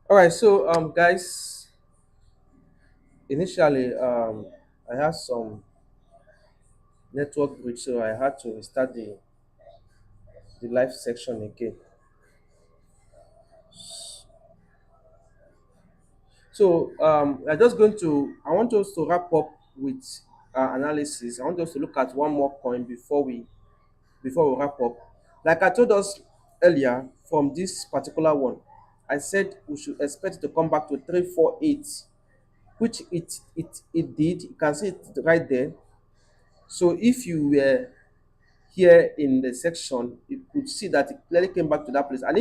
All right, so guys, initially I had some network glitch, so I had to restart the live section again. So we're just going to. I want us to wrap up with analysis. I want us to look at one more coin before we wrap up. Like I told us earlier, from this particular one, I said we should expect it to come back to 348, which it did. You can see it right there. So if you were here in the section, you could see that it clearly came back to that place. And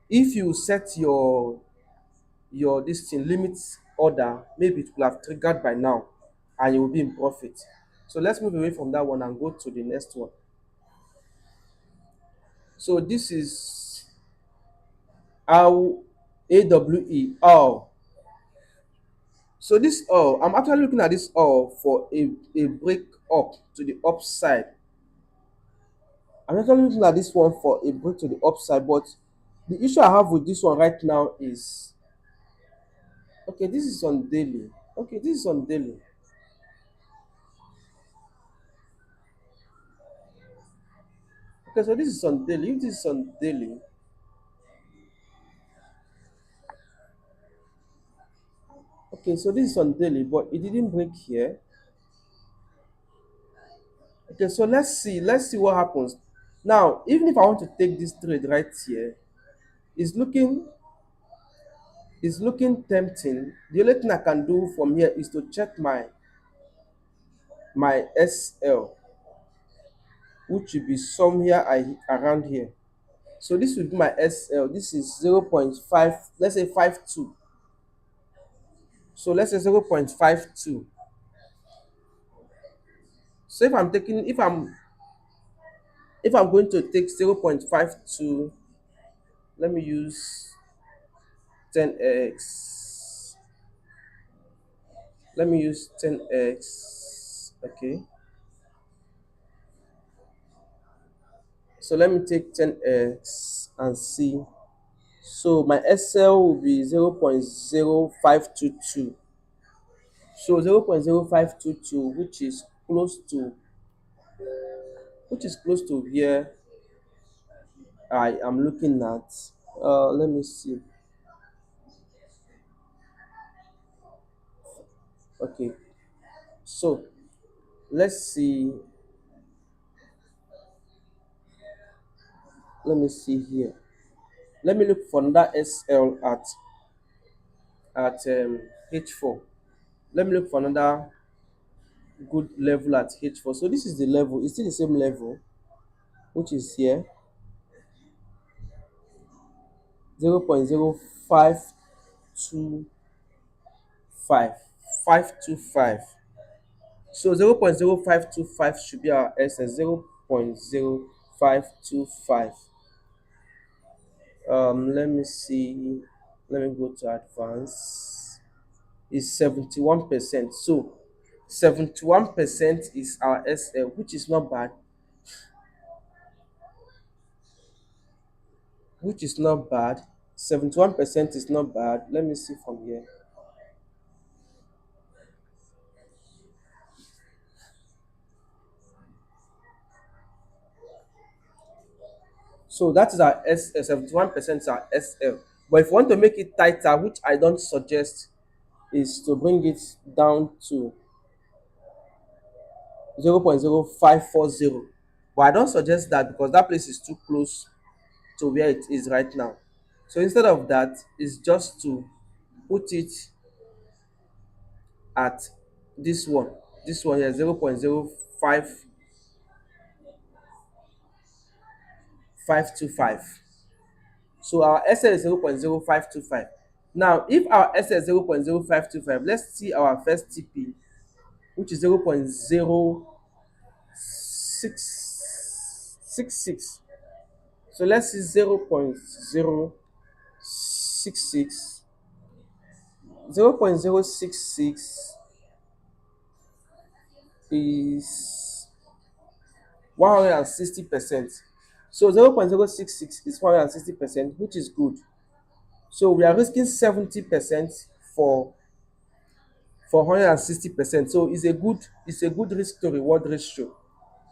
if you set your this thing limits order, maybe it will have triggered by now and you will be in profit. So let's move away from that one and go to the next one. So this is our AWE. Oh, so this I'm actually looking at this for a break up to the upside. I'm actually looking at this one for a break to the upside, but the issue I have with this one right now is okay, this is on daily. Okay, this is on daily. Okay, so this is on daily. If this is on daily, okay, so this is on daily, but it didn't break here. Okay, so let's see what happens. Now, even if I want to take this trade right here, it's looking tempting. The only thing I can do from here is to check my SL, which will be somewhere around here. So this will be my SL. This is 0.5, let's say 52. So let's say 0.52. So if I'm going to take 0.52, let me use 10x. Let me use 10x. Okay. So let me take 10x and see. So my SL will be 0.0522. So 0.0522, which is close to here I am looking at. Let me see. Okay. So let's see. Let me see here. Let me look for another SL at H4. Let me look for another good level at H4. So this is the level, it's still the same level, which is here 0.0525, 525. So 0.0525 should be our SS, 0.0525. Let me see, let me go to advance. Is 71%. So 71% is our SL, which is not bad, which is not bad. 71% is not bad. Let me see from here. So that is our 71% is our SL. But if you want to make it tighter, which I don't suggest, is to bring it down to 0.0540. But I don't suggest that because that place is too close to where it is right now. So instead of that, it's just to put it at this one here, 0.05525. So our SL is 0.0525. Now if our SL is 0.0525, let's see our first TP, which is 0.0666. So let's see 0.066. 0.066 is 160%. So 0.066 is 160%, which is good. So we are risking 70% for 160%. So it's a good risk to reward ratio,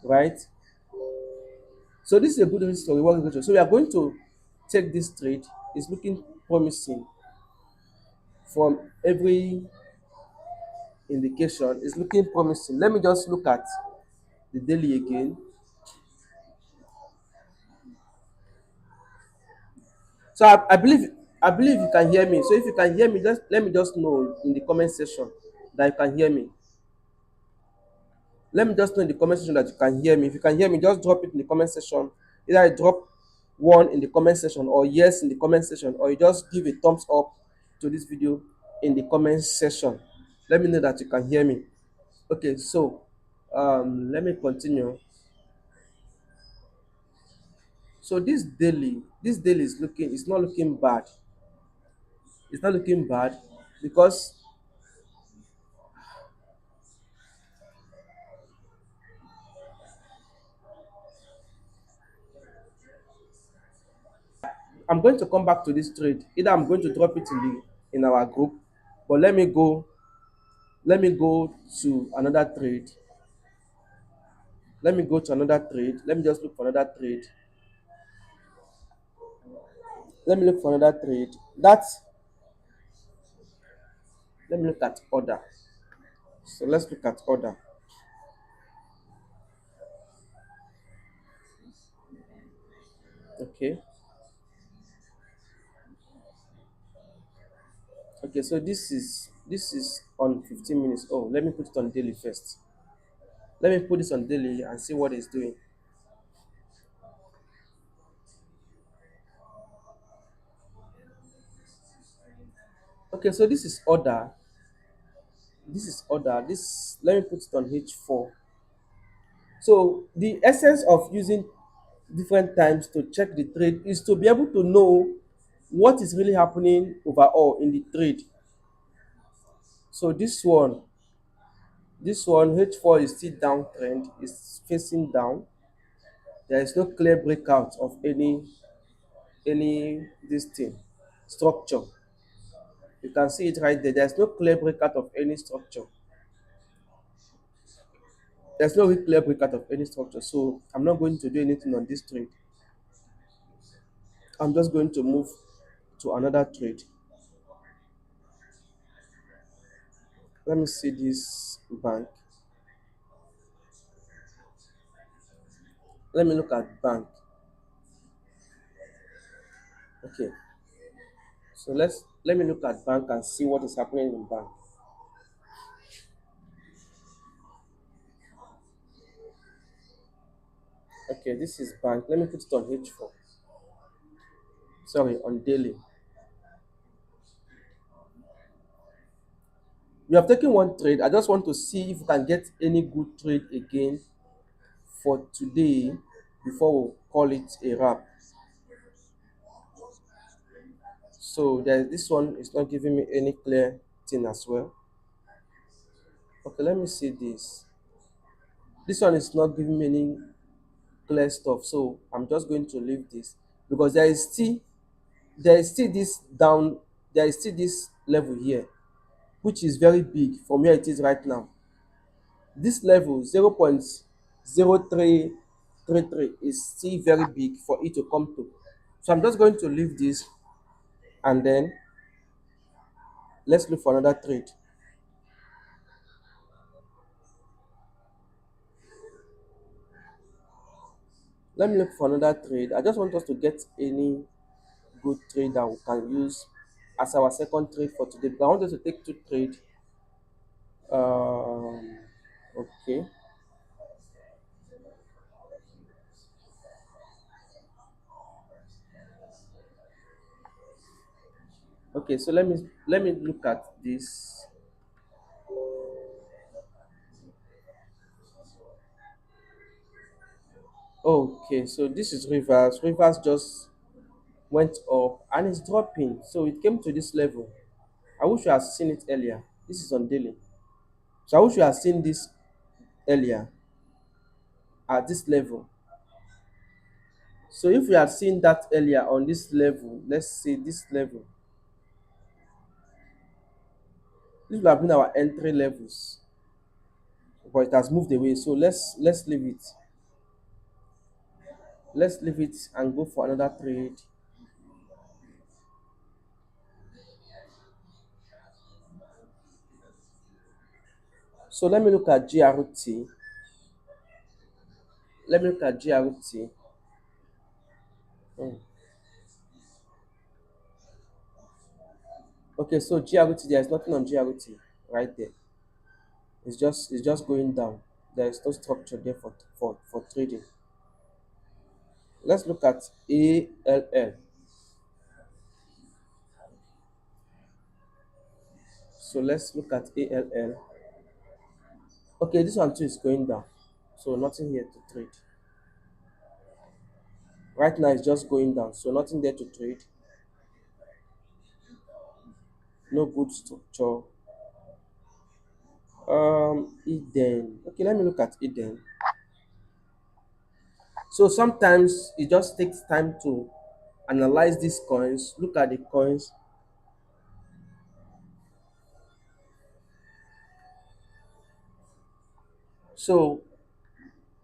right? So this is a good risk to reward ratio. So we are going to take this trade. It's looking promising from every indication. It's looking promising. Let me just look at the daily again. So I believe you can hear me. So if you can hear me, just let me just know in the comment section that you can hear me. Let me just know in the comment section that you can hear me. If you can hear me, just drop it in the comment section. Either I drop one in the comment section or yes in the comment section, or you just give a thumbs up to this video in the comment section. Let me know that you can hear me. Okay, so let me continue. So this daily is looking, it's not looking bad. It's not looking bad because I'm going to come back to this trade. Either I'm going to drop it in our group, but let me go to another trade. Let me go to another trade. Let me just look for another trade. Let me look for another trade. Let me look at order. So let's look at order. Okay. Okay, so this is on 15 minutes. Oh, let me put it on daily first. Let me put this on daily and see what it's doing. Okay, so this is order. This is order. This, let me put it on H4. So the essence of using different times to check the trade is to be able to know what is really happening overall in the trade. So this one H4 is still downtrend, is facing down. There is no clear breakout of any this thing structure. You can see it right there. There's no clear breakout of any structure. There's no clear breakout of any structure. So I'm not going to do anything on this trade. I'm just going to move to another trade. Let me see this bank. Let me look at bank. Okay. So let me look at bank and see what is happening in bank. Okay, this is bank. Let me put it on H4. Sorry, on daily. We have taken one trade. I just want to see if we can get any good trade again for today before we call it a wrap. So there, this one is not giving me any clear thing as well. Okay, let me see this. This one is not giving me any clear stuff. So I'm just going to leave this because there is still this down, there is still this level here, which is very big from where it is right now. This level 0.0333 is still very big for it to come to. So I'm just going to leave this and then let's look for another trade. Let me look for another trade. I just want us to get any good trade that we can use as our second trade for today. But I want us to take two trade. Okay. Okay, so let me look at this. Okay, so this is reverse. Reverse just went up and it's dropping. So it came to this level. I wish you had seen it earlier. This is on daily. So I wish you had seen this earlier at this level. So if we had seen that earlier on this level, let's say this level, this would have been our entry levels, but it has moved away. So let's leave it. Let's leave it and go for another trade. So let me look at GRT. Let me look at GRT. Hmm. Okay, so GRT, there is nothing on GRT right there. It's just going down. There is no structure there for trading. Let's look at ALL. So let's look at ALL. Okay, this one too is going down. So nothing here to trade. Right now it's just going down. So nothing there to trade. No good structure. Eden. Okay, let me look at Eden. So sometimes it just takes time to analyze these coins, look at the coins. So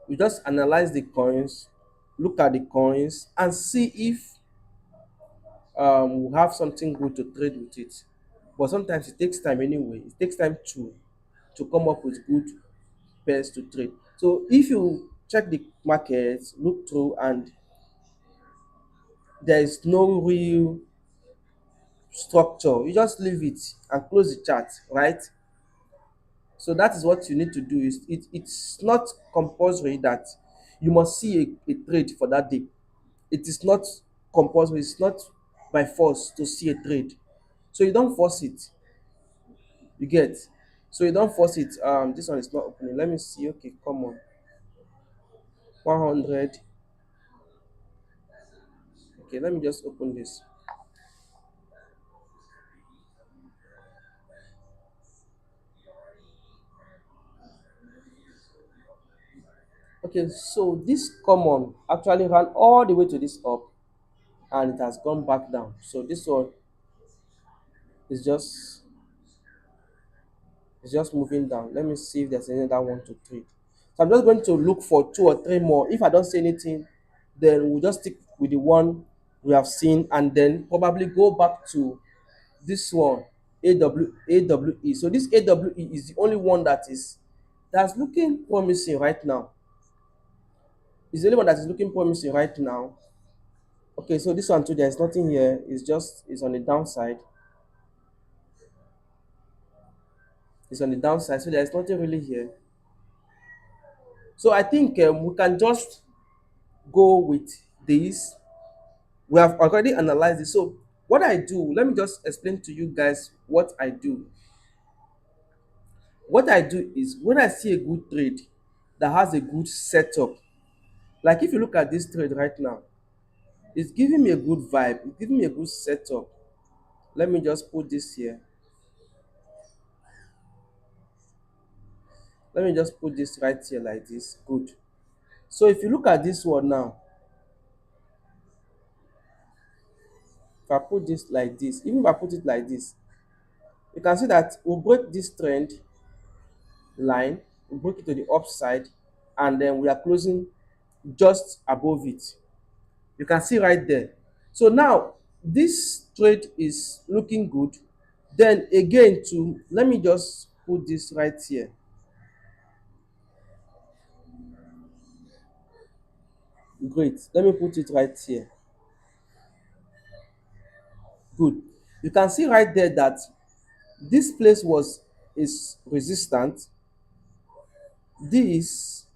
we just analyze the coins, look at the coins, and see if we have something good to trade with it. But sometimes it takes time anyway. It takes time to come up with good pairs to trade. So if you check the market, look through, and there is no real structure, you just leave it and close the chart, right? So that is what you need to do. It's not compulsory that you must see a trade for that day. It is not compulsory. It's not by force to see a trade. So you don't force it. You get. So you don't force it. This one is not opening. Let me see. Okay, come on. 100. Okay, let me just open this. Okay, so this common actually ran all the way to this up and it has gone back down. So this one is just moving down. Let me see if there's any other one to trade. So I'm just going to look for two or three more. If I don't see anything, then we'll just stick with the one we have seen and then probably go back to this one, AWE. So this AWE is the only one that's looking promising right now. It's the only one that is looking promising right now. Okay, so this one too, there's nothing here. It's on the downside. It's on the downside, so there's nothing really here. So I think we can just go with this. We have already analyzed it. So what I do, let me just explain to you guys what I do. What I do is when I see a good trade that has a good setup, like if you look at this trade right now, it's giving me a good vibe, it's giving me a good setup. Let me just put this here. Let me just put this right here like this. Good. So if you look at this one now, if I put this like this, even if I put it like this, you can see that we'll break this trend line, we break it to the upside, and then we are closing just above it. You can see right there. So now this trade is looking good. Then again, to let me just put this right here. Great. Let me put it right here. Good. You can see right there that this place was is resistant. This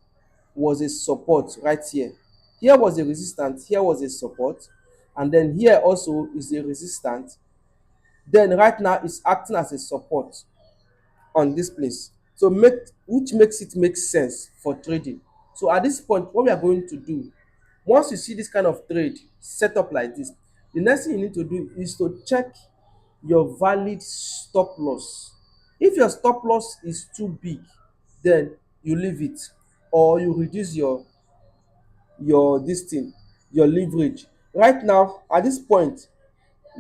was a support right here. Here was a resistance, here was a support, and then here also is a resistance. Then right now it's acting as a support on this place. So which makes it make sense for trading. So at this point, what we are going to do, once you see this kind of trade set up like this, the next thing you need to do is to check your valid stop loss. If your stop loss is too big, then you leave it or you reduce your this thing, your leverage. Right now, at this point,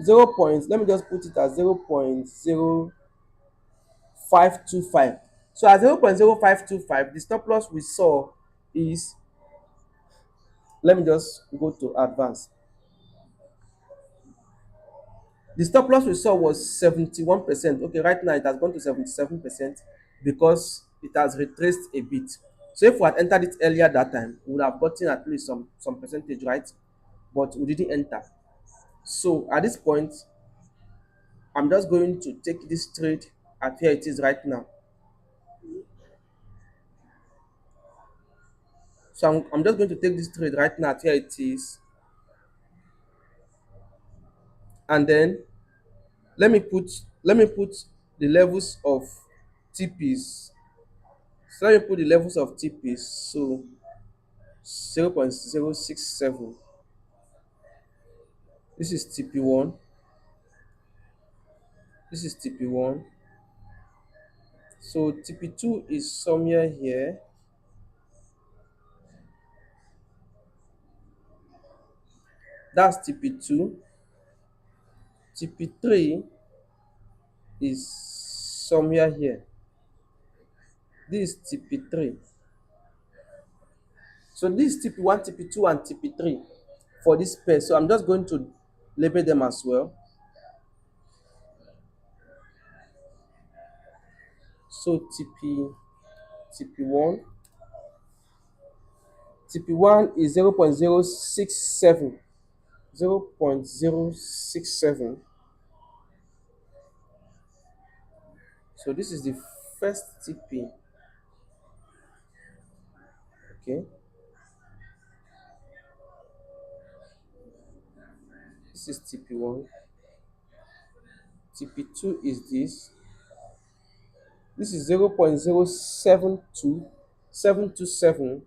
0 let me just put it as 0.0525. So at 0.0525, the stop loss we saw is, let me just go to advance. The stop loss we saw was 71%. Okay, right now it has gone to 77% because it has retraced a bit. So if we had entered it earlier that time, we would have gotten at least some percentage, right? But we didn't enter. So at this point, I'm just going to take this trade at where it is right now. So I'm just going to take this trade right now at where it is, and then let me put let me put the levels of TPs. So let me put the levels of TPs. So 0.067. This is TP1. This is TP1. So TP2 is somewhere here. That's TP2. TP3 is somewhere here. This is TP3. So this is TP1, TP2, and TP3 for this pair. So I'm just going to label them as well. So TP1, TP1 is 0.067, 0.067. So this is the first TP. Okay, this is TP1. TP2 is this. This is 0.072, 727,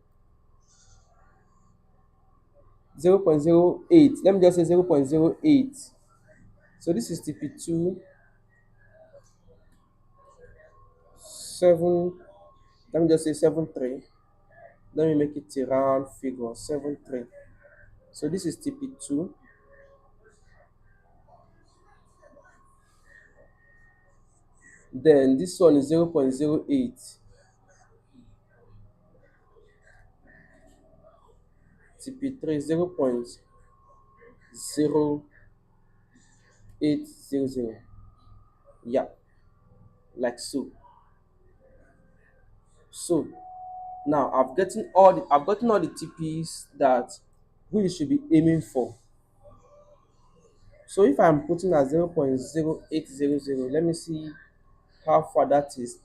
0.08. Let me just say 0.08. So this is TP2, 7. Let me just say 73. Let me make it a round figure, 73. So this is TP2. Then this one is 0.08. TP3 is 0.0800. Yeah, like so. So now I've gotten all the TPs that we should be aiming for. So if I'm putting at 0.0800, let me see how far that is.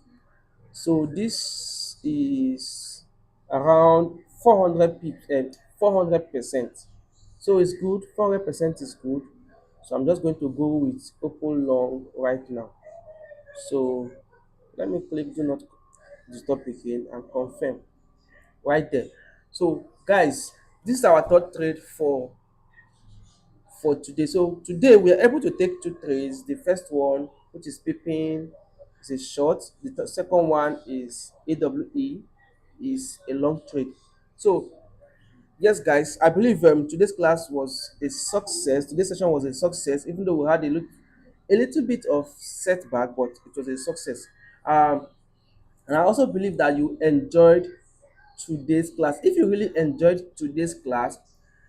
So this is around 400 pips, 400%. So it's good. 400% is good. So I'm just going to go with open long right now. So let me click do not disturb again and confirm right there. So guys, this is our third trade for today. So today we are able to take two trades. The first one, which is peeping, is a short. The second one is AWE, is a long trade. So yes, guys, I believe today's class was a success. Today's session was a success, even though we had a little bit of setback, but it was a success. Um, and I also believe that you enjoyed today's class. If you really enjoyed today's class,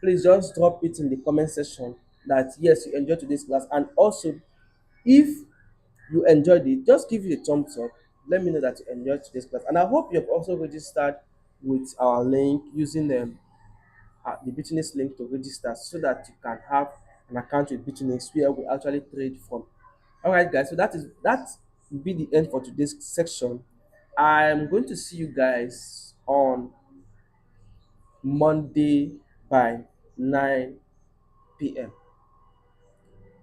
please just drop it in the comment section that yes, you enjoyed today's class. And also, if you enjoyed it, just give it a thumbs up. Let me know that you enjoyed today's class. And I hope you have also registered with our link using the Bitunix link to register so that you can have an account with Bitunix where we actually trade from. All right, guys. So that will be the end for today's section. I'm going to see you guys on Monday by 9 p.m.